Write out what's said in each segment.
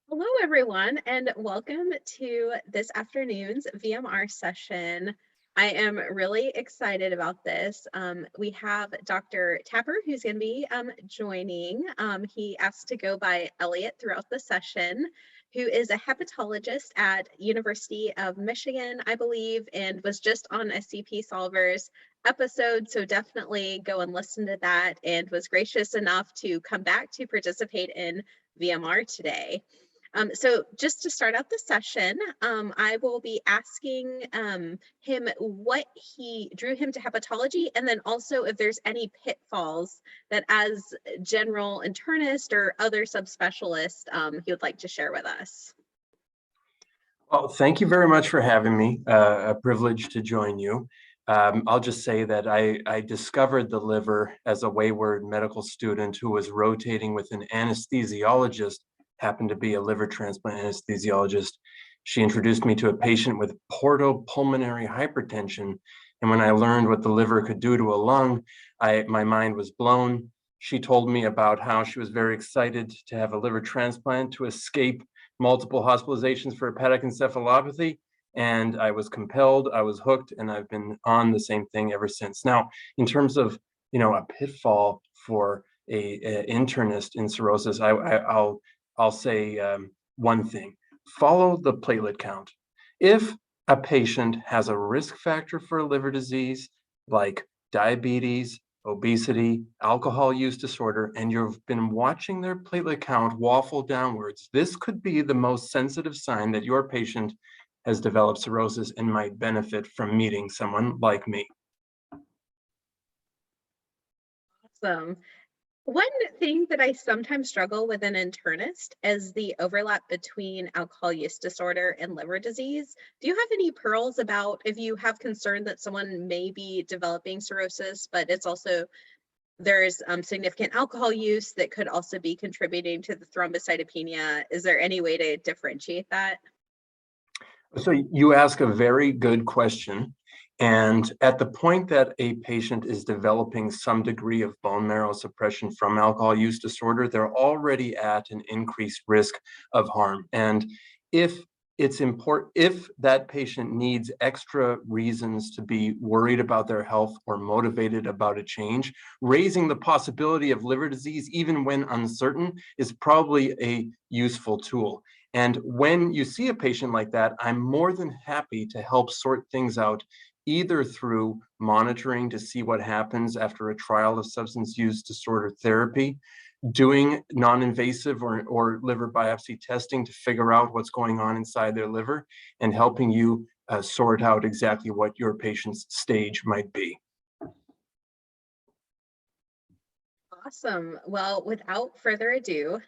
Hello, everyone, and welcome to this afternoon's VMR session. I am really excited about this. We have Dr. Tapper, who's going to be joining. He asked to go by Elliot throughout the session, who is a hepatologist at University of Michigan, I believe, and was just on a CP Solvers episode. So definitely go and listen to that, and was gracious enough to come back to participate in VMR today. So just to start out the session, I will be asking him what he drew him to hepatology, and then also if there's any pitfalls that as general internist or other subspecialist he would like to share with us. Well, thank you very much for having me. A privilege to join you. I'll just say that I discovered the liver as a wayward medical student who was rotating with an anesthesiologist, happened to be a liver transplant anesthesiologist. She introduced me to a patient with portopulmonary hypertension. And when I learned what the liver could do to a lung, my mind was blown. She told me about how she was very excited to have a liver transplant to escape multiple hospitalizations for hepatic encephalopathy, and I was compelled, I was hooked, and I've been on the same thing ever since. Now, in terms of a pitfall for a internist in cirrhosis, I'll say one thing: follow the platelet count. If a patient has a risk factor for liver disease like diabetes, obesity, alcohol use disorder, and you've been watching their platelet count waffle downwards, this could be the most sensitive sign that your patient has developed cirrhosis and might benefit from meeting someone like me. Awesome. One thing that I sometimes struggle with an internist is the overlap between alcohol use disorder and liver disease. Do you have any pearls about if you have concern that someone may be developing cirrhosis, but it's also there's significant alcohol use that could also be contributing to the thrombocytopenia? Is there any way to differentiate that? So you ask a very good question. And at the point that a patient is developing some degree of bone marrow suppression from alcohol use disorder, they're already at an increased risk of harm. And if it's important, if that patient needs extra reasons to be worried about their health or motivated about a change, raising the possibility of liver disease, even when uncertain, is probably a useful tool. And when you see a patient like that, I'm more than happy to help sort things out, either through monitoring to see what happens after a trial of substance use disorder therapy, doing non-invasive or liver biopsy testing to figure out what's going on inside their liver, and helping you sort out exactly what your patient's stage might be. Awesome. Well, without further ado,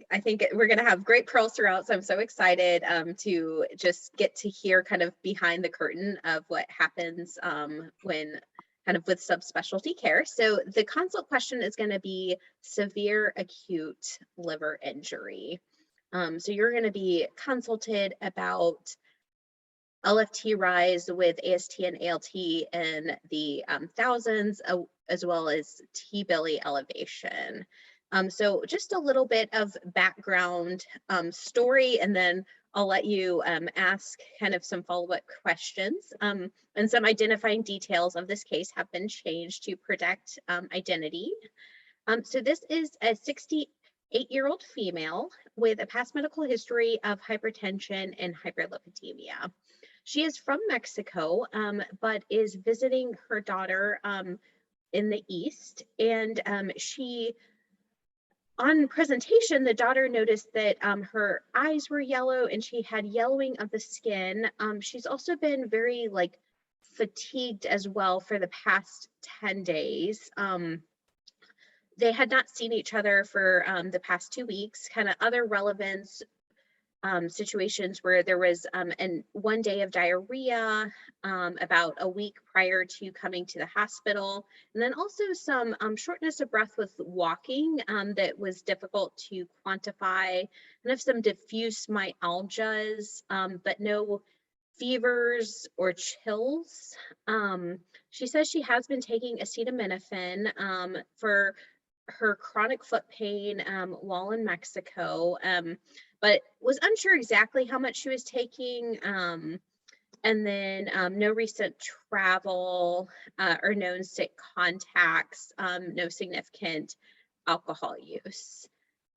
I think we're going to have great pearls throughout. So I'm so excited to just get to hear kind of behind the curtain of what happens when kind of with subspecialty care. So the consult question is going to be severe acute liver injury. So you're going to be consulted about LFT rise with AST and ALT in the thousands, as well as T-billy elevation. So just a little bit of background story, and then I'll let you ask kind of some follow-up questions. And some identifying details of this case have been changed to protect identity. So this is a 68-year-old female with a past medical history of hypertension and hyperlipidemia. She is from Mexico, but is visiting her daughter in the East. And on presentation, the daughter noticed that her eyes were yellow and she had yellowing of the skin. She's also been very fatigued as well for the past 10 days. They had not seen each other for the past 2 weeks. Kind of other relevance situations where there was one day of diarrhea about a week prior to coming to the hospital, and then also some shortness of breath with walking that was difficult to quantify, and of some diffuse myalgias, but no fevers or chills. She says she has been taking acetaminophen for her chronic foot pain while in Mexico, but was unsure exactly how much she was taking. And then no recent travel or known sick contacts, no significant alcohol use.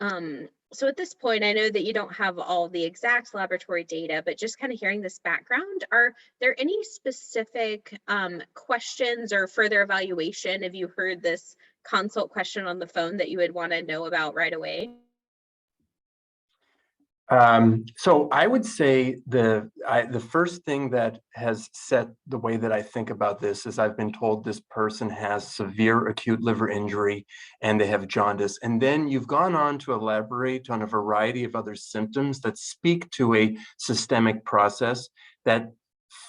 So at this point, I know that you don't have all the exact laboratory data, but just kind of hearing this background, are there any specific questions or further evaluation, if you heard this consult question on the phone, that you would want to know about right away? So I would say the first thing that has set the way that I think about this is I've been told this person has severe acute liver injury and they have jaundice. And then you've gone on to elaborate on a variety of other symptoms that speak to a systemic process that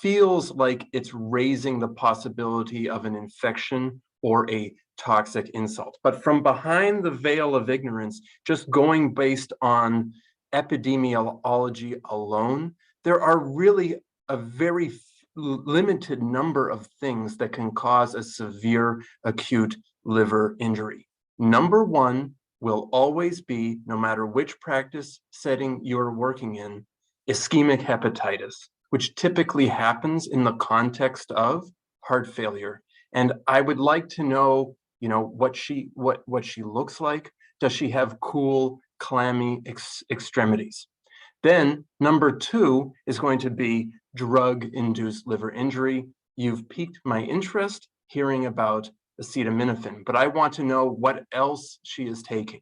feels like it's raising the possibility of an infection or a toxic insult. But from behind the veil of ignorance, just going based on epidemiology alone, there are really a very limited number of things that can cause a severe acute liver injury. Number one will always be, no matter which practice setting you're working in, ischemic hepatitis, which typically happens in the context of heart failure. And I would like to know, what she looks like. Does she have cool, clammy extremities? Then number two is going to be drug-induced liver injury. You've piqued my interest hearing about acetaminophen, but I want to know what else she is taking.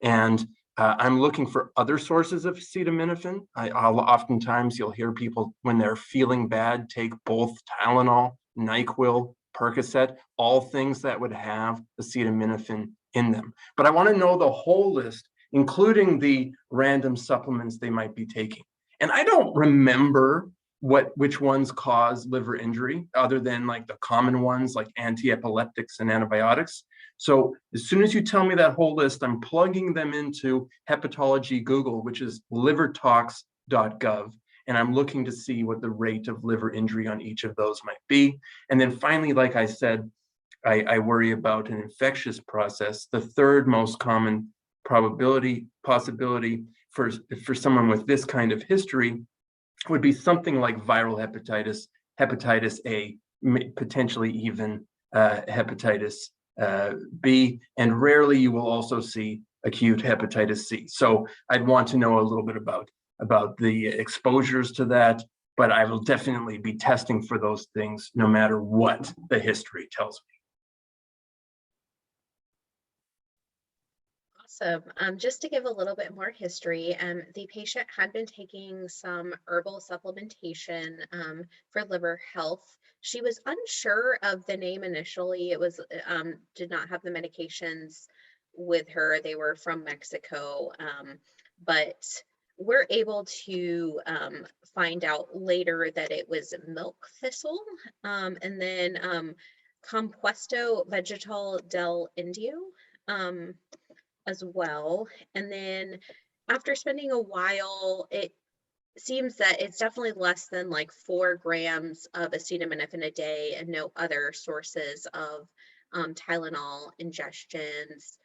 And I'm looking for other sources of acetaminophen. Oftentimes you'll hear people, when they're feeling bad, take both Tylenol, NyQuil, Percocet, all things that would have acetaminophen in them. But I want to know the whole list, including the random supplements they might be taking. And I don't remember which ones cause liver injury, other than like the common ones like anti-epileptics and antibiotics. So as soon as you tell me that whole list, I'm plugging them into Hepatology Google, which is livertox.gov. And I'm looking to see what the rate of liver injury on each of those might be. And then finally, like I said, I worry about an infectious process. The third most common possibility for someone with this kind of history would be something like viral hepatitis, hepatitis A, potentially even hepatitis B, and rarely you will also see acute hepatitis C. So I'd want to know a little bit about the exposures to that, but I will definitely be testing for those things no matter what the history tells me. Awesome. Just to give a little bit more history, the patient had been taking some herbal supplementation for liver health. She was unsure of the name initially. It was did not have the medications with her. They were from Mexico, but we're able to find out later that it was milk thistle, and then compuesto vegetal del indio. As well. And then after spending a while, it seems that it's definitely less than like 4 grams of acetaminophen a day, and no other sources of Tylenol ingestions,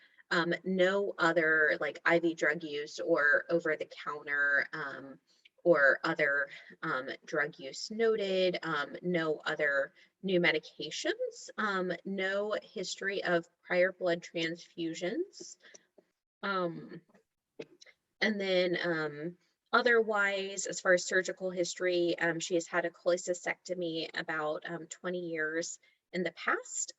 no other like IV drug use or over the counter or other drug use noted, no other new medications, no history of prior blood transfusions. And then otherwise, as far as surgical history, she has had a cholecystectomy about 20 years in the past.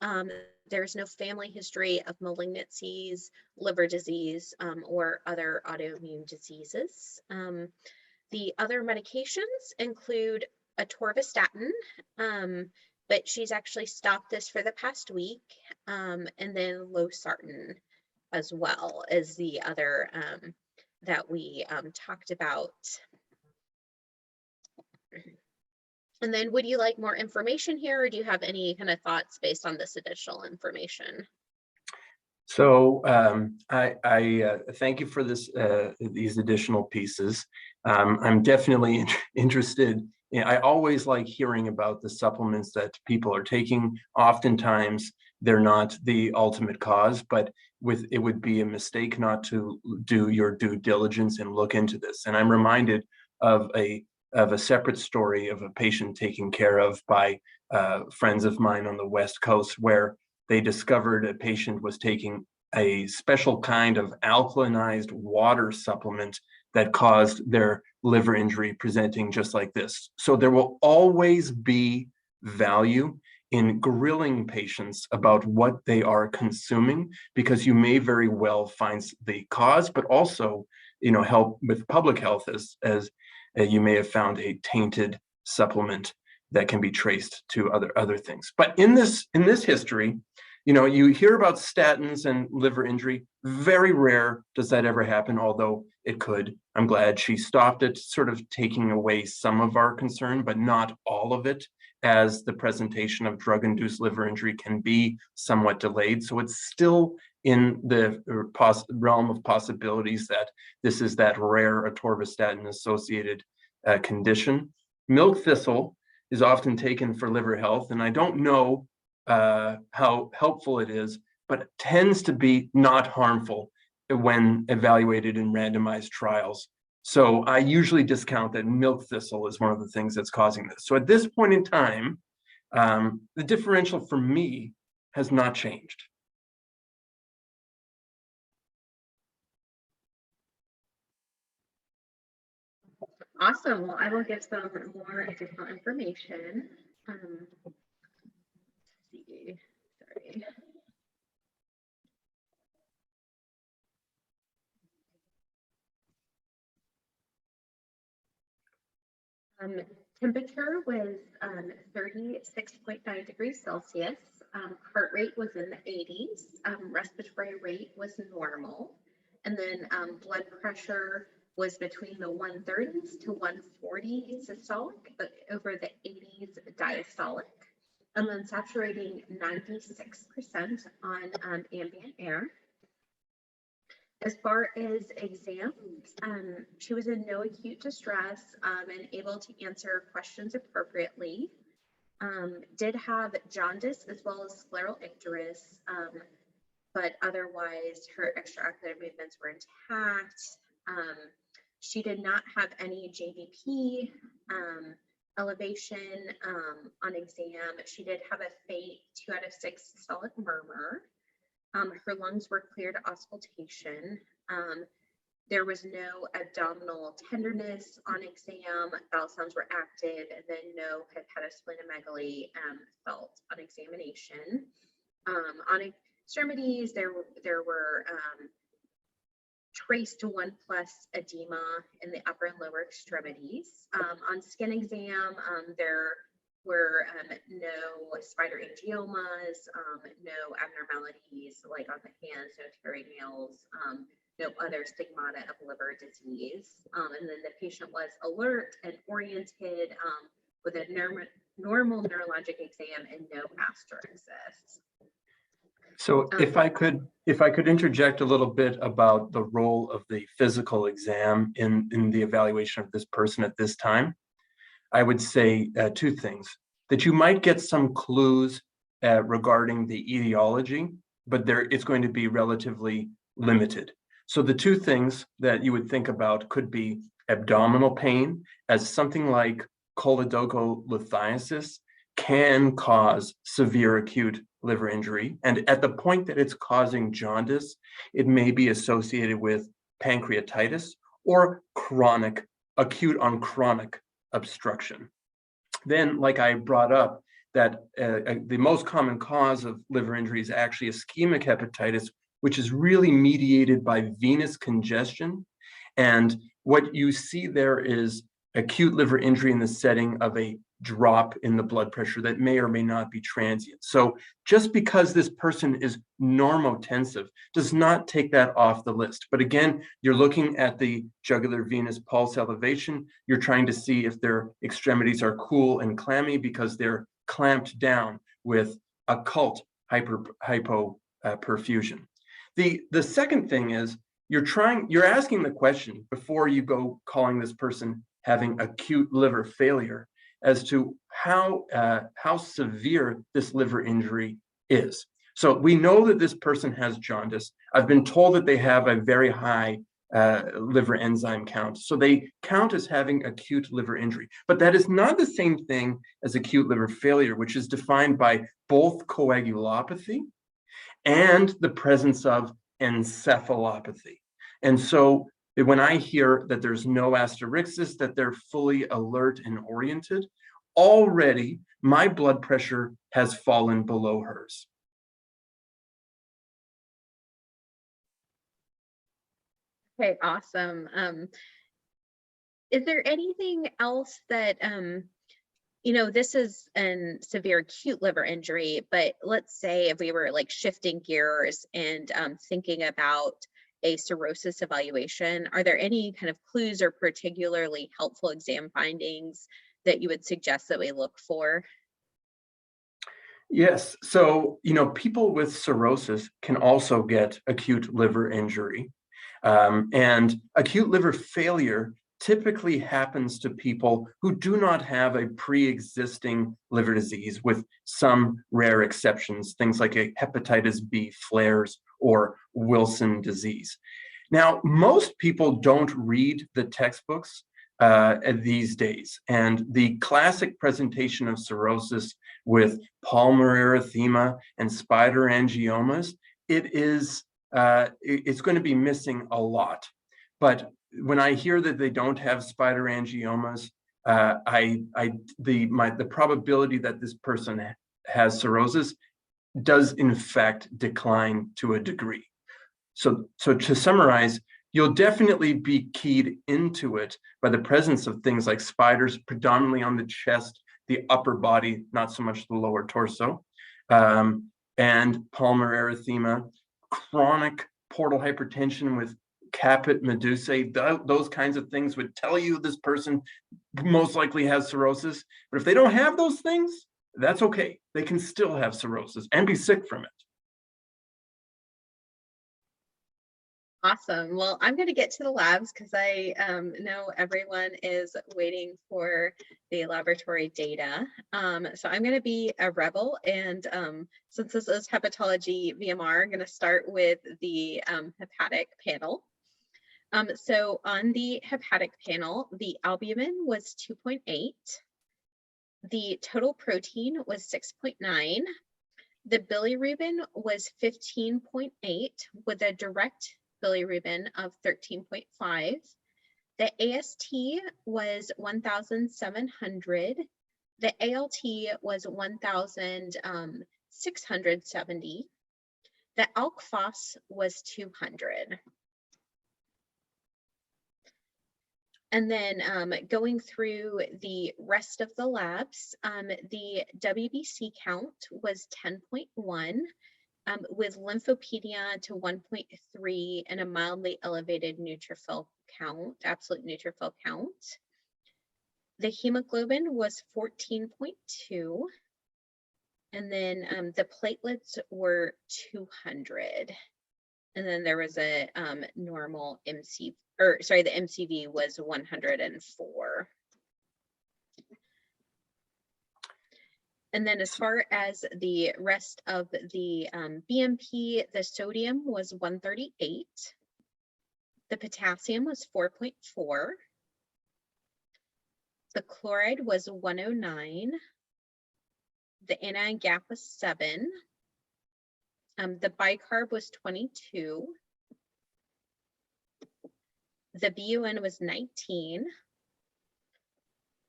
There's no family history of malignancies, liver disease, or other autoimmune diseases. The other medications include atorvastatin, but she's actually stopped this for the past week, and then losartan as well as the other that we talked about. And then would you like more information here, or do you have any kind of thoughts based on this additional information? So I thank you for these additional pieces. I'm definitely interested. I always like hearing about the supplements that people are taking. Oftentimes, they're not the ultimate cause, but it would be a mistake not to do your due diligence and look into this. And I'm reminded of a separate story of a patient taken care of by friends of mine on the West Coast, where they discovered a patient was taking a special kind of alkalinized water supplement that caused their liver injury presenting just like this. So there will always be value in grilling patients about what they are consuming, because you may very well find the cause, but also, help with public health as you may have found a tainted supplement that can be traced to other things. But in this history, you hear about statins and liver injury. Very rare does that ever happen, although it could. I'm glad she stopped it, sort of taking away some of our concern, but not all of it, as the presentation of drug-induced liver injury can be somewhat delayed. So it's still in the realm of possibilities that this is that rare atorvastatin-associated condition. Milk thistle is often taken for liver health, and I don't know how helpful it is, but it tends to be not harmful when evaluated in randomized trials. So I usually discount that milk thistle is one of the things that's causing this. So at this point in time, the differential for me has not changed. Awesome. Well, I will give some more additional information. Let's see. Sorry. Temperature was 36.9 degrees Celsius. Heart rate was in the 80s. Respiratory rate was normal. And then blood pressure was between the 130s to 140 systolic, but over the 80s diastolic. And then saturating 96% on ambient air. As far as exams, she was in no acute distress and able to answer questions appropriately. Did have jaundice as well as scleral icterus, but otherwise her extraocular movements were intact. She did not have any JVP elevation on exam. She did have a faint 2 out of 6 systolic murmur. Her lungs were clear to auscultation. There was no abdominal tenderness on exam. Bowel sounds were active, and then no hepatosplenomegaly felt on examination. On extremities, there were trace to 1+ edema in the upper and lower extremities. On skin exam, there were no spider angiomas, no abnormalities like on the hands, no tearing nails, no other stigmata of liver disease. And then the patient was alert and oriented with a normal neurologic exam and no asterisks. So if I could interject a little bit about the role of the physical exam in the evaluation of this person at this time, I would say 2 things. That you might get some clues regarding the etiology, but it's going to be relatively limited. So the 2 things that you would think about could be abdominal pain, as something like choledocholithiasis can cause severe acute liver injury. And at the point that it's causing jaundice, it may be associated with pancreatitis or acute on chronic obstruction. Then, like I brought up, that the most common cause of liver injury is actually ischemic hepatitis, which is really mediated by venous congestion. And what you see there is acute liver injury in the setting of a drop in the blood pressure that may or may not be transient. So just because this person is normotensive does not take that off the list. But again, you're looking at the jugular venous pulse elevation. You're trying to see if their extremities are cool and clammy because they're clamped down with occult hypoperfusion. The second thing is you're asking the question before you go calling this person having acute liver failure as to how severe this liver injury is. So we know that this person has jaundice. I've been told that they have a very high liver enzyme count. So they count as having acute liver injury. But that is not the same thing as acute liver failure, which is defined by both coagulopathy and the presence of encephalopathy. And so when I hear that there's no asterixis, that they're fully alert and oriented, already my blood pressure has fallen below hers. Okay, awesome. Is there anything else that, this is a severe acute liver injury, but let's say if we were like shifting gears and thinking about a cirrhosis evaluation, are there any kind of clues or particularly helpful exam findings that you would suggest that we look for? Yes. So, people with cirrhosis can also get acute liver injury. And acute liver failure typically happens to people who do not have a pre-existing liver disease, with some rare exceptions, things like a hepatitis B flares or Wilson disease. Now, most people don't read the textbooks these days, and the classic presentation of cirrhosis with palmar erythema and spider angiomas, it's going to be missing a lot. But when I hear that they don't have spider angiomas, the probability that this person has cirrhosis does in fact decline to a degree. So to summarize, you'll definitely be keyed into it by the presence of things like spiders, predominantly on the chest, the upper body, not so much the lower torso, and palmar erythema, chronic portal hypertension with caput medusae. Those kinds of things would tell you this person most likely has cirrhosis. But if they don't have those things, that's okay. They can still have cirrhosis and be sick from it. Awesome. Well, I'm going to get to the labs because I know everyone is waiting for the laboratory data. So I'm going to be a rebel. And since this is hepatology VMR, I'm going to start with the hepatic panel. So on the hepatic panel, the albumin was 2.8. The total protein was 6.9. The bilirubin was 15.8 with a direct bilirubin of 13.5. The AST was 1,700. The ALT was 1,670. The ALK phos was 200. And then going through the rest of the labs, the WBC count was 10.1. With lymphopenia to 1.3 and a mildly elevated neutrophil count, absolute neutrophil count. The hemoglobin was 14.2, and then the platelets were 200. And then there was a normal MC, the MCV was 104. And then as far as the rest of the BMP, the sodium was 138. The potassium was 4.4. The chloride was 109. The anion gap was 7. The bicarb was 22. The BUN was 19.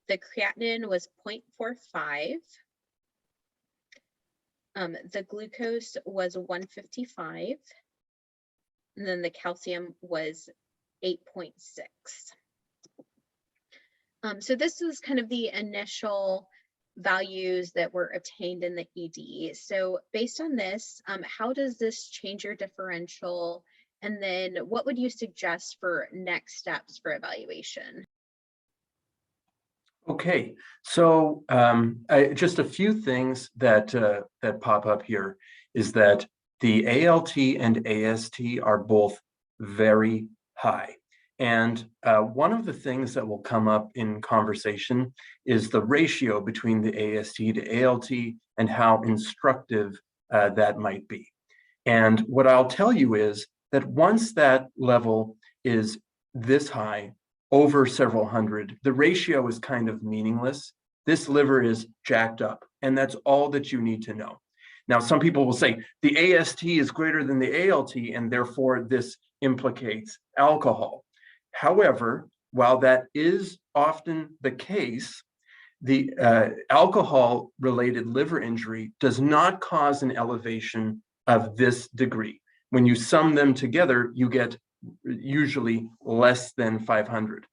The creatinine was 0.45. The glucose was 155, and then the calcium was 8.6. So this was kind of the initial values that were obtained in the ED. So based on this, how does this change your differential? And then what would you suggest for next steps for evaluation? Okay, so just a few things that pop up here is that the ALT and AST are both very high. And one of the things that will come up in conversation is the ratio between the AST to ALT and how instructive that might be. And what I'll tell you is that once that level is this high, over several hundred, the ratio is kind of meaningless. This liver is jacked up, and that's all that you need to know. Now, some people will say the AST is greater than the ALT, and therefore this implicates alcohol. However, while that is often the case, the alcohol-related liver injury does not cause an elevation of this degree. When you sum them together, you get usually less than 500.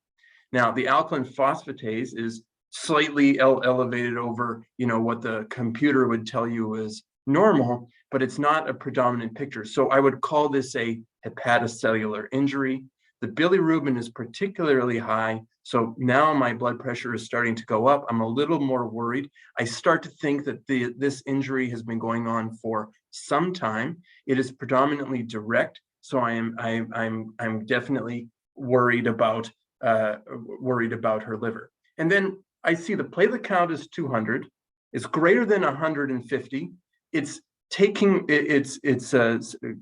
Now, the alkaline phosphatase is slightly elevated over, what the computer would tell you is normal, but it's not a predominant picture. So I would call this a hepatocellular injury. The bilirubin is particularly high. So now my blood pressure is starting to go up. I'm a little more worried. I start to think that this injury has been going on for some time. It is predominantly direct. So I'm definitely worried about her liver. And then I see the platelet count is 200. It's greater than 150. It's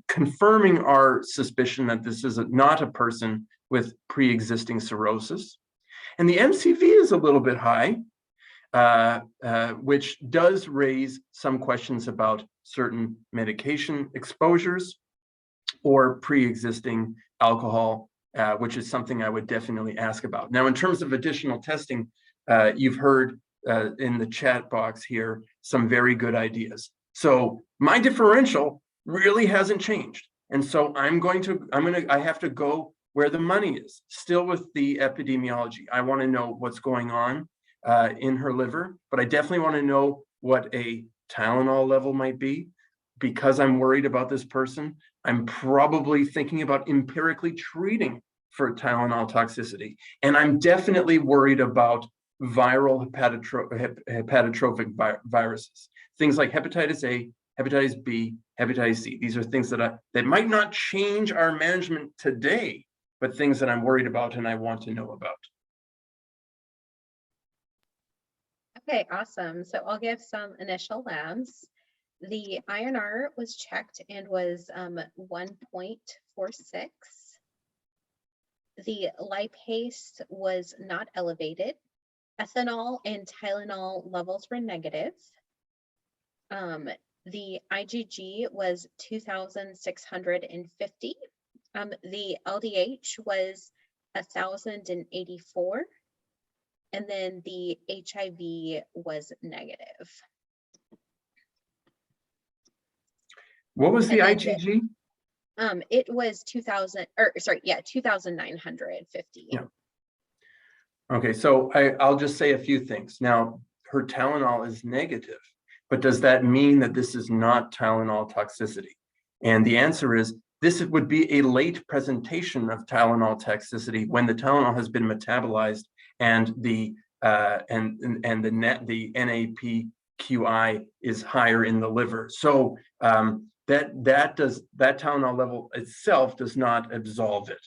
confirming our suspicion that this is not a person with pre-existing cirrhosis. And the MCV is a little bit high, which does raise some questions about certain medication exposures or pre-existing alcohol, which is something I would definitely ask about. Now, in terms of additional testing, you've heard in the chat box here some very good ideas. So my differential really hasn't changed. And so I have to go where the money is, still with the epidemiology. I want to know what's going on in her liver, but I definitely want to know what a Tylenol level might be. Because I'm worried about this person, I'm probably thinking about empirically treating for Tylenol toxicity. And I'm definitely worried about viral hepatotrophic viruses, things like hepatitis A, hepatitis B, hepatitis C. These are things that might not change our management today, but things that I'm worried about and I want to know about. Okay, awesome. So I'll give some initial labs. The INR was checked and was 1.46. The lipase was not elevated. Ethanol and Tylenol levels were negative. The IgG was 2,650. The LDH was 1,084. And then the HIV was negative. What was the IgG? It was 2,950. Yeah. Okay, so I'll just say a few things. Now, her Tylenol is negative, but does that mean that this is not Tylenol toxicity? And the answer is, this would be a late presentation of Tylenol toxicity when the Tylenol has been metabolized and the NAPQI is higher in the liver. So that Tylenol level itself does not absolve it.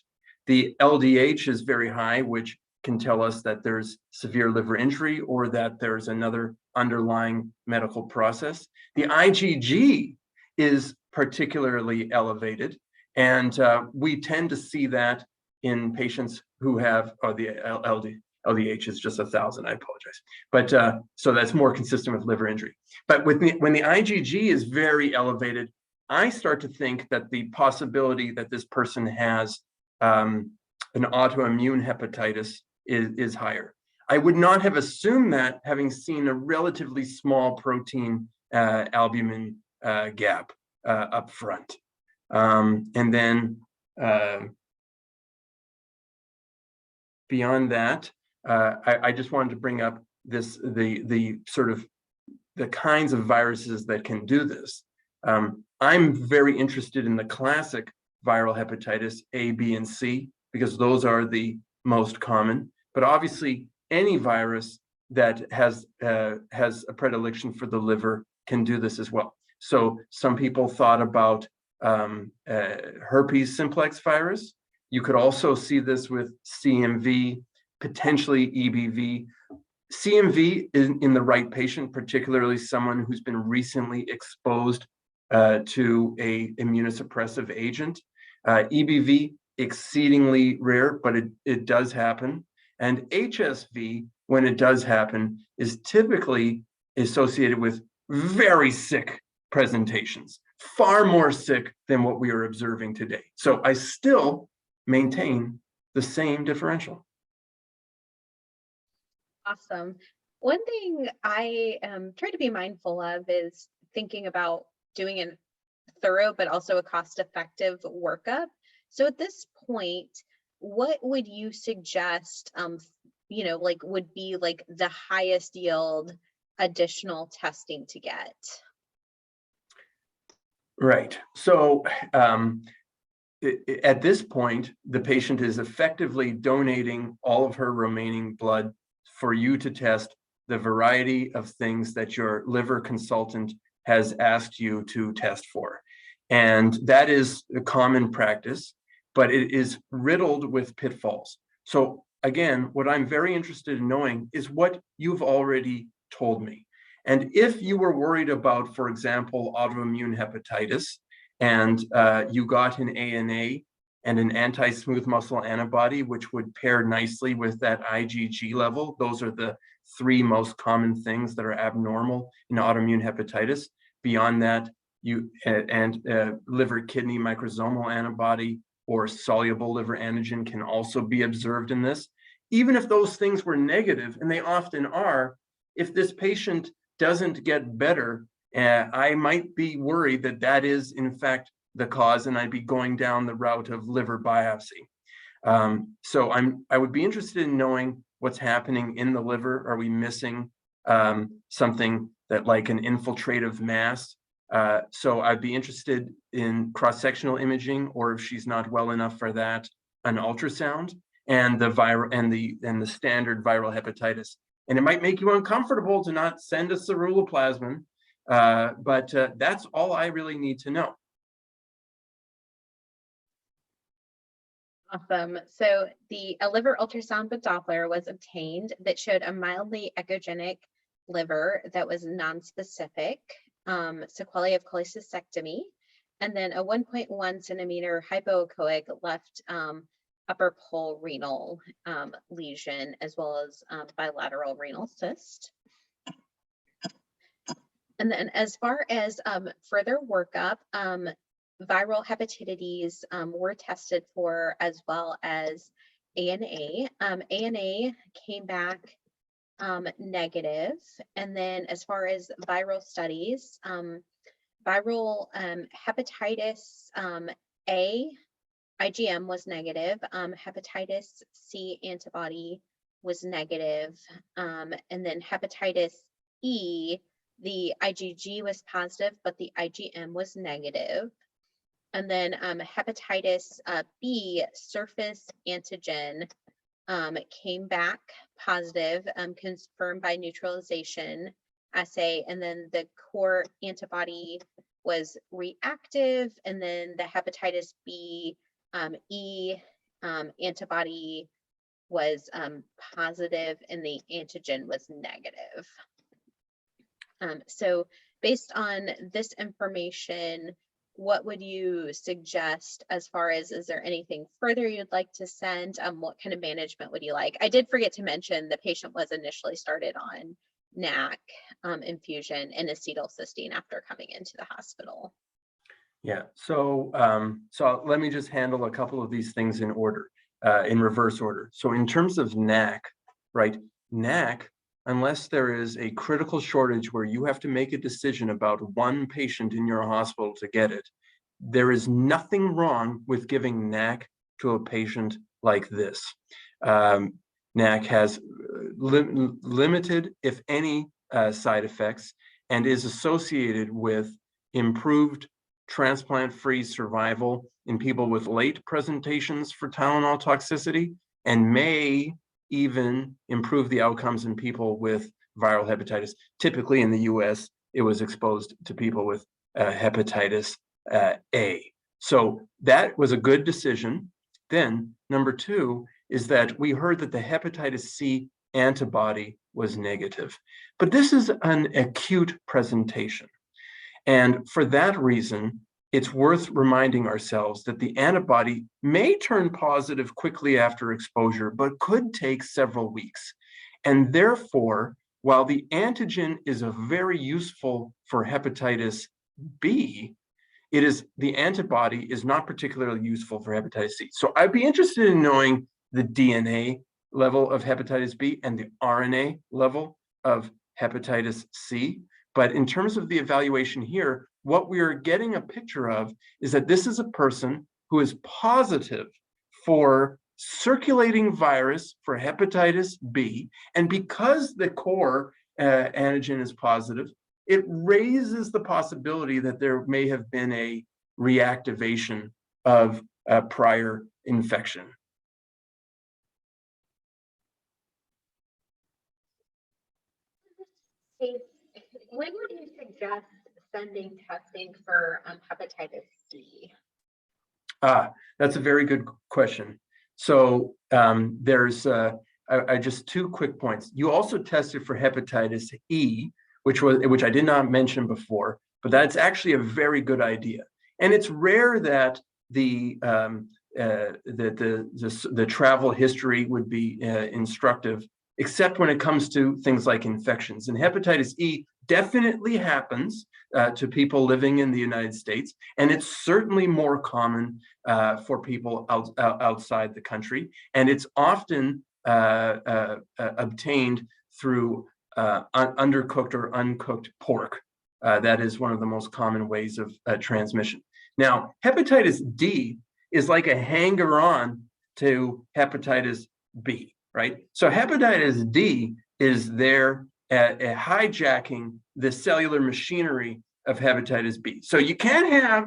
The LDH is very high, which can tell us that there's severe liver injury or that there's another underlying medical process. The IgG is particularly elevated, and we tend to see that in patients who have, the LDH is just 1,000, I apologize. But so that's more consistent with liver injury. But when the IgG is very elevated, I start to think that the possibility that this person has an autoimmune hepatitis is higher. I would not have assumed that, having seen a relatively small protein albumin gap up front. And then beyond that, I just wanted to bring up the kinds of viruses that can do this. I'm very interested in the classic viral hepatitis A, B, and C, because those are the most common. But obviously, any virus that has a predilection for the liver can do this as well. So some people thought about herpes simplex virus. You could also see this with CMV, potentially EBV. CMV in the right patient, particularly someone who's been recently exposed to a immunosuppressive agent. EBV, exceedingly rare, but it does happen. And HSV, when it does happen, is typically associated with very sick presentations, far more sick than what we are observing today. So I still maintain the same differential. Awesome. One thing I try to be mindful of is thinking about doing a thorough but also a cost-effective workup. So at this point, what would you suggest, like would be like the highest yield additional testing to get? Right. So at this point, the patient is effectively donating all of her remaining blood for you to test the variety of things that your liver consultant has asked you to test for. And that is a common practice, but it is riddled with pitfalls. So again, what I'm very interested in knowing is what you've already told me. And if you were worried about, for example, autoimmune hepatitis, and you got an ANA and an anti-smooth muscle antibody, which would pair nicely with that IgG level. Those are the three most common things that are abnormal in autoimmune hepatitis. Beyond that, liver kidney microsomal antibody or soluble liver antigen can also be observed in this. Even if those things were negative, and they often are, if this patient doesn't get better, I might be worried that that is in fact the cause, and I'd be going down the route of liver biopsy. So I would be interested in knowing what's happening in the liver. Are we missing something that like an infiltrative mass? So I'd be interested in cross-sectional imaging, or if she's not well enough for that, an ultrasound, and the viral and the standard viral hepatitis. And it might make you uncomfortable to not send a ceruloplasmin, but that's all I really need to know. Awesome. So a liver ultrasound with Doppler was obtained that showed a mildly echogenic liver that was nonspecific, sequelae of cholecystectomy, and then a 1.1 centimeter hypoechoic left upper pole renal lesion, as well as bilateral renal cyst. And then as far as further workup, viral hepatitis were tested for, as well as ANA. ANA came back negative. And then as far as viral studies, viral hepatitis A, IgM was negative. Hepatitis C antibody was negative. And then hepatitis E, the IgG was positive, but the IgM was negative. And then hepatitis B surface antigen came back positive, confirmed by neutralization assay. And then the core antibody was reactive. And then the hepatitis B E antibody was positive, and the antigen was negative. So based on this information, what would you suggest as far as, is there anything further you'd like to send? What kind of management would you like? I did forget to mention the patient was initially started on NAC infusion and acetylcysteine after coming into the hospital. Yeah, so let me just handle a couple of these things in order, in reverse order. So in terms of NAC, right, NAC, unless there is a critical shortage where you have to make a decision about one patient in your hospital to get it, there is nothing wrong with giving NAC to a patient like this. NAC has limited, if any, side effects, and is associated with improved transplant-free survival in people with late presentations for Tylenol toxicity, and may even improve the outcomes in people with viral hepatitis. Typically in the US, it was exposed to people with hepatitis A. So that was a good decision. Then number two is that we heard that the hepatitis C antibody was negative. But this is an acute presentation. And for that reason, it's worth reminding ourselves that the antibody may turn positive quickly after exposure, but could take several weeks. And therefore, while the antigen is very useful for hepatitis B, the antibody is not particularly useful for hepatitis C. So I'd be interested in knowing the DNA level of hepatitis B and the RNA level of hepatitis C. But in terms of the evaluation here, what we are getting a picture of is that this is a person who is positive for circulating virus for hepatitis B. And because the core antigen is positive, it raises the possibility that there may have been a reactivation of a prior infection. When would you suggest sending testing for hepatitis C? That's a very good question. So there's just two quick points. You also tested for hepatitis E, which I did not mention before, but that's actually a very good idea. And it's rare that the travel history would be instructive, except when it comes to things like infections. And hepatitis E definitely happens to people living in the United States, and it's certainly more common for people outside the country. And it's often obtained through undercooked or uncooked pork. That is one of the most common ways of transmission. Now, hepatitis D is like a hanger-on to hepatitis B, right? So hepatitis D is there hijacking the cellular machinery of hepatitis B. So you can't have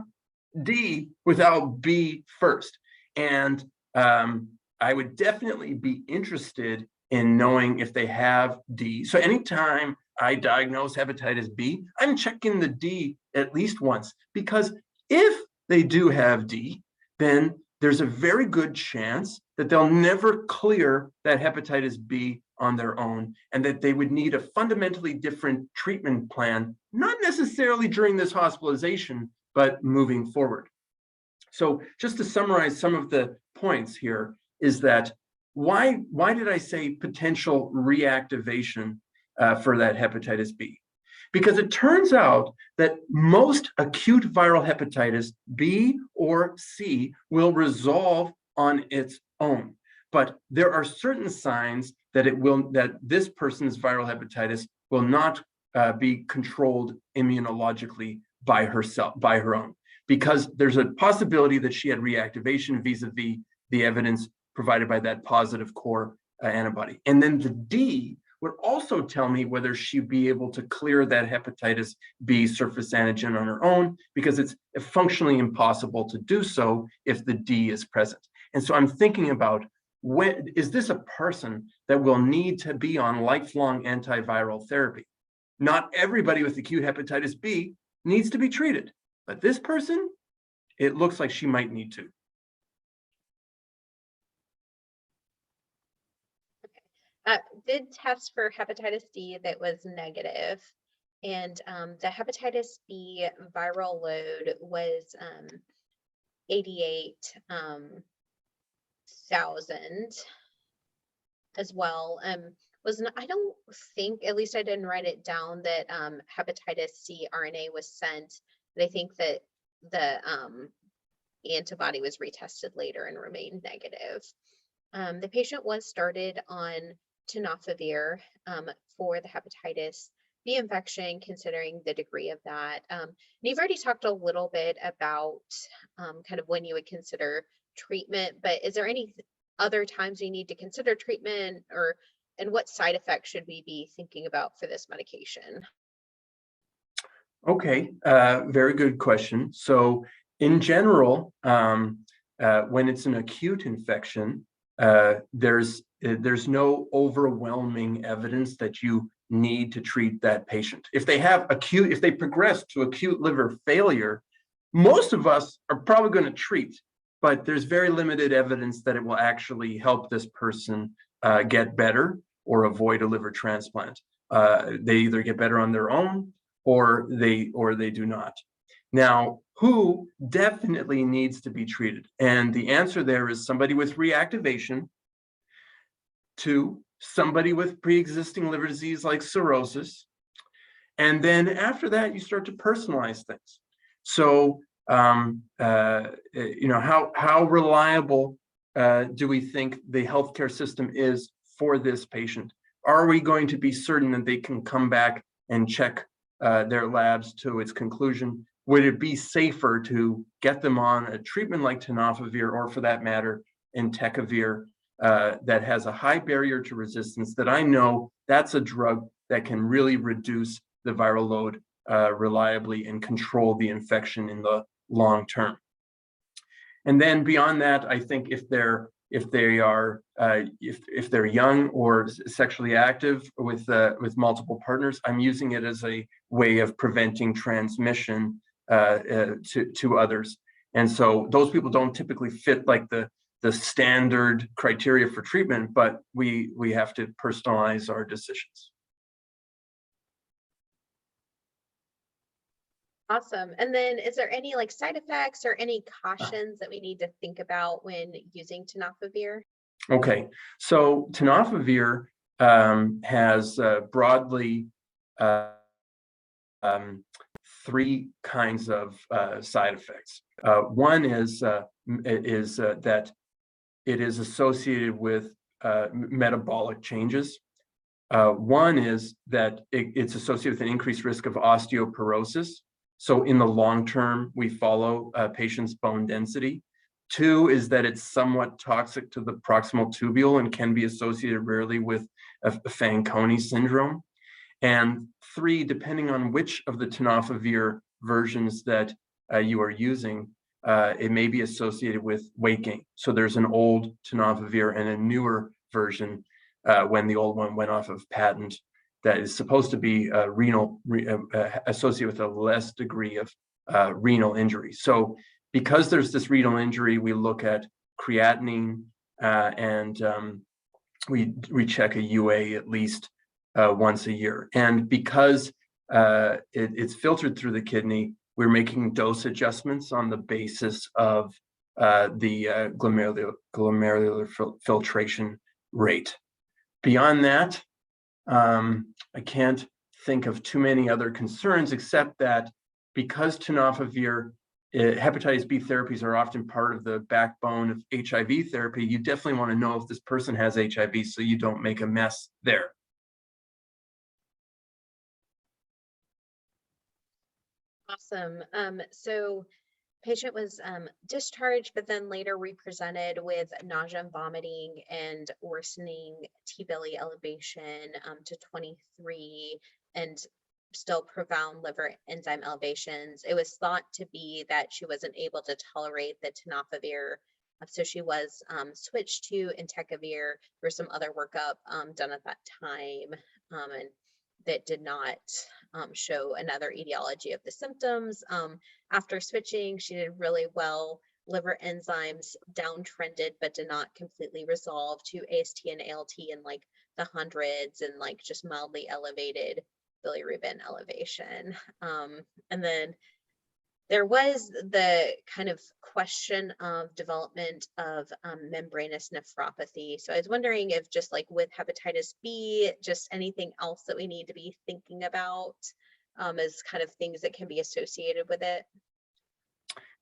D without B first. And I would definitely be interested in knowing if they have D. So anytime I diagnose hepatitis B, I'm checking the D at least once, because if they do have D, then there's a very good chance that they'll never clear that hepatitis B on their own, and that they would need a fundamentally different treatment plan, not necessarily during this hospitalization, but moving forward. So just to summarize some of the points here is that why did I say potential reactivation for that hepatitis B? Because it turns out that most acute viral hepatitis B or C will resolve on its own. But there are certain signs that this person's viral hepatitis will not be controlled immunologically by her own, because there's a possibility that she had reactivation vis-a-vis the evidence provided by that positive core antibody. And then the D would also tell me whether she'd be able to clear that hepatitis B surface antigen on her own, because it's functionally impossible to do so if the D is present. And so I'm thinking about, is this a person that will need to be on lifelong antiviral therapy? Not everybody with acute hepatitis B needs to be treated, but this person, it looks like she might need to. Did test for hepatitis D that was negative, and the hepatitis B viral load was 88,000 as well. I don't think, at least I didn't write it down, that hepatitis C RNA was sent, but I think that the antibody was retested later and remained negative. The patient was started on tenofovir for the hepatitis B infection, considering the degree of that. And you've already talked a little bit about kind of when you would consider treatment, but is there any other times you need to consider treatment, and what side effects should we be thinking about for this medication? Okay, very good question. So in general, when it's an acute infection, there's no overwhelming evidence that you need to treat that patient. If they progress to acute liver failure, most of us are probably going to treat, but there's very limited evidence that it will actually help this person get better or avoid a liver transplant. They either get better on their own, or they do not. Now, who definitely needs to be treated? And the answer there is somebody with reactivation, 2, somebody with pre-existing liver disease like cirrhosis. And then after that, you start to personalize things. So, how reliable do we think the healthcare system is for this patient? Are we going to be certain that they can come back and check their labs to its conclusion? Would it be safer to get them on a treatment like tenofovir, or for that matter, entecavir, that has a high barrier to resistance, that I know that's a drug that can really reduce the viral load reliably and control the infection in the long term? And then beyond that, I think if they're young or sexually active with multiple partners, I'm using it as a way of preventing transmission to others. And so those people don't typically fit like the standard criteria for treatment, but we have to personalize our decisions. Awesome. And then is there any like side effects or any cautions that we need to think about when using tenofovir? Okay, so tenofovir has broadly three kinds of side effects. One is that it is associated with metabolic changes. One is that it's associated with an increased risk of osteoporosis. So in the long term, we follow patients' bone density. 2 is that it's somewhat toxic to the proximal tubule and can be associated rarely with a Fanconi syndrome. And 3, depending on which of the tenofovir versions that you are using, it may be associated with weight gain. So there's an old tenofovir and a newer version when the old one went off of patent that is supposed to be associated with a less degree of renal injury. So because there's this renal injury, we look at creatinine and we check a UA at least once a year. And because it's filtered through the kidney, we're making dose adjustments on the basis of the glomerular filtration rate. Beyond that, I can't think of too many other concerns, except that because tenofovir, hepatitis B therapies are often part of the backbone of HIV therapy, you definitely want to know if this person has HIV so you don't make a mess there. Awesome. So patient was discharged, but then later represented with nausea and vomiting and worsening T-belly elevation to 23 and still profound liver enzyme elevations. It was thought to be that she wasn't able to tolerate the tenofovir, so she was switched to entecavir. There was some other workup done at that time, and that did not show another etiology of the symptoms. After switching, she did really well. Liver enzymes downtrended, but did not completely resolve to AST and ALT in like the hundreds and like just mildly elevated bilirubin elevation. And then there was the kind of question of development of membranous nephropathy. So I was wondering if just like with hepatitis B, just anything else that we need to be thinking about as kind of things that can be associated with it.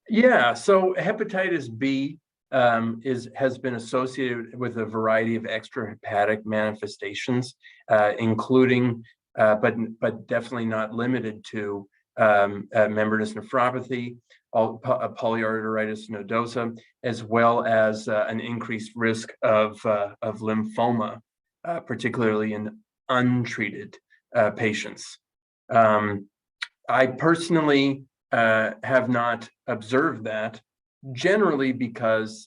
Yeah, so hepatitis B has been associated with a variety of extrahepatic manifestations, including, but definitely not limited to membranous nephropathy, polyarteritis nodosa, as well as an increased risk of lymphoma, particularly in untreated patients. I personally have not observed that, generally because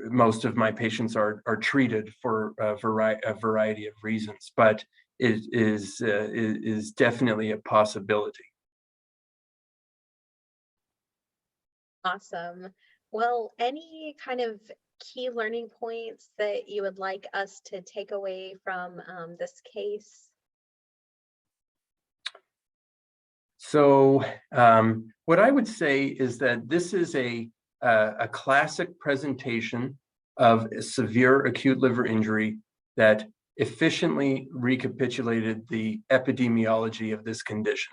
most of my patients are treated for a variety of reasons, but it is definitely a possibility. Awesome. Well, any kind of key learning points that you would like us to take away from this case? So what I would say is that this is a classic presentation of a severe acute liver injury that efficiently recapitulated the epidemiology of this condition.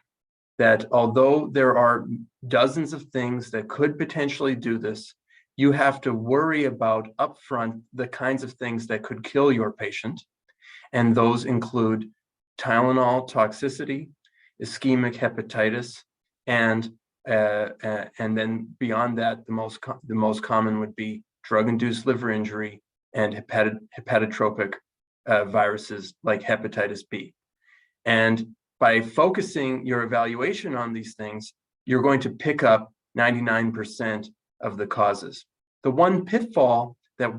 That although there are dozens of things that could potentially do this, you have to worry about upfront the kinds of things that could kill your patient. And those include Tylenol toxicity, ischemic hepatitis, and then beyond that, the most common would be drug-induced liver injury and hepatotropic viruses like hepatitis B. And by focusing your evaluation on these things, you're going to pick up 99% of the causes. The one pitfall that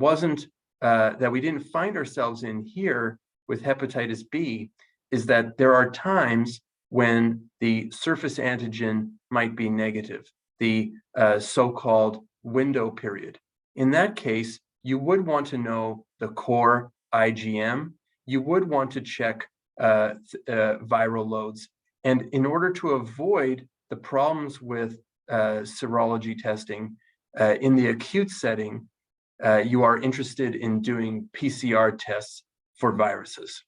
we didn't find ourselves in here with hepatitis B is that there are times when the surface antigen might be negative, the so-called window period. In that case, you would want to know the core IgM. You would want to check viral loads. And in order to avoid the problems with serology testing in the acute setting, you are interested in doing PCR tests for viruses.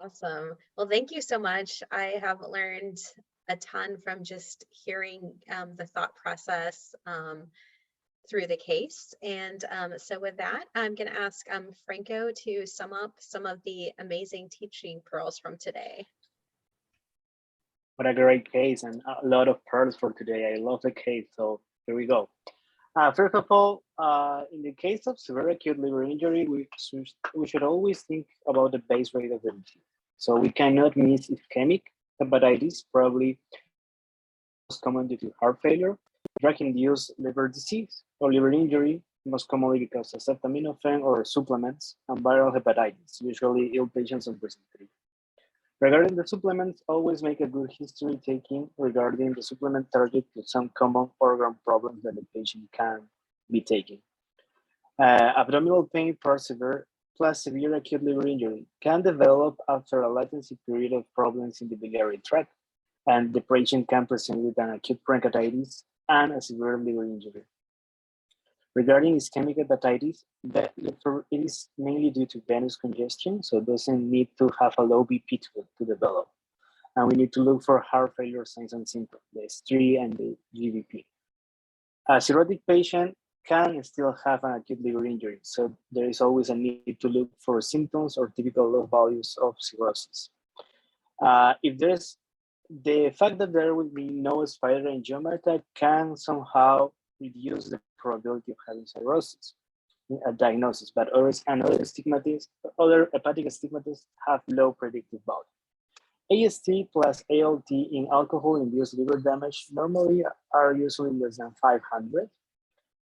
Awesome. Well, thank you so much. I have learned a ton from just hearing the thought process through the case. And so with that, I'm going to ask Franco to sum up some of the amazing teaching pearls from today. What a great case and a lot of pearls for today. I love the case, so here we go. First of all, in the case of severe acute liver injury, we should always think about the base rate of the disease. So we cannot miss ischemic hepatitis, probably most common due to heart failure, drug-induced liver disease or liver injury, most commonly because of acetaminophen or supplements, and viral hepatitis, usually ill patients on presbytery. Regarding the supplements, always make a good history taking regarding the supplement target to some common organ problems that the patient can be taking. Abdominal pain plus severe acute liver injury can develop after a latency period of problems in the biliary tract, and the patient can present with an acute pancreatitis and a severe liver injury. Regarding ischemic hepatitis, it is mainly due to venous congestion, so it doesn't need to have a low BP to develop. And we need to look for heart failure signs and symptoms, the S3 and the GVP. A cirrhotic patient can still have an acute liver injury, so there is always a need to look for symptoms or typical low values of cirrhosis. If there's the fact that there will be no spider angioma can somehow reduce the probability of having cirrhosis diagnosis, but other hepatic stigmatists have low predictive value. AST plus ALT in alcohol-induced liver damage normally are usually less than 500.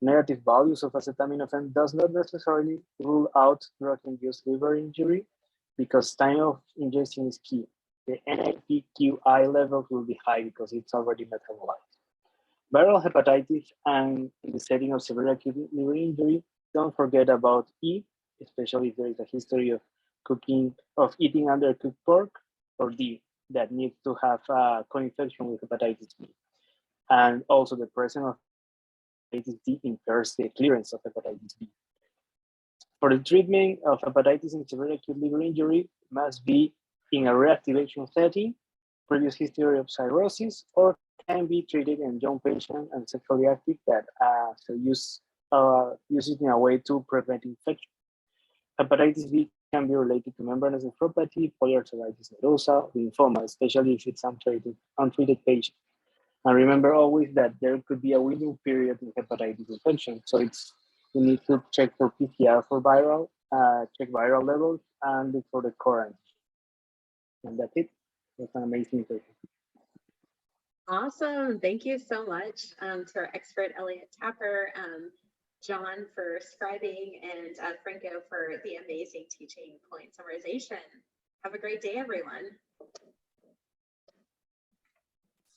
Negative values of acetaminophen does not necessarily rule out drug-induced liver injury because time of ingestion is key. The NAPQI level will be high because it's already metabolized. Viral hepatitis, and in the setting of severe acute liver injury, don't forget about E, especially if there is a history of eating undercooked pork, or D, that needs to have a co-infection with hepatitis B. And also the presence of hepatitis D impairs the clearance of hepatitis B. For the treatment of hepatitis in severe acute liver injury, must be in a reactivation setting, previous history of cirrhosis, or can be treated in young patients and sexually active that use it in a way to prevent infection. Hepatitis B can be related to membranous nephropathy, polyarteritis nodosa, lymphoma, especially if it's untreated patient. And remember always that there could be a window period in hepatitis infection. So you need to check for PCR for viral, check viral levels, and look for the core antigen. And that's it. It's an amazing session. Awesome. Thank you so much to our expert, Elliot Tapper, John for scribing, and Franco for the amazing teaching point summarization. Have a great day, everyone.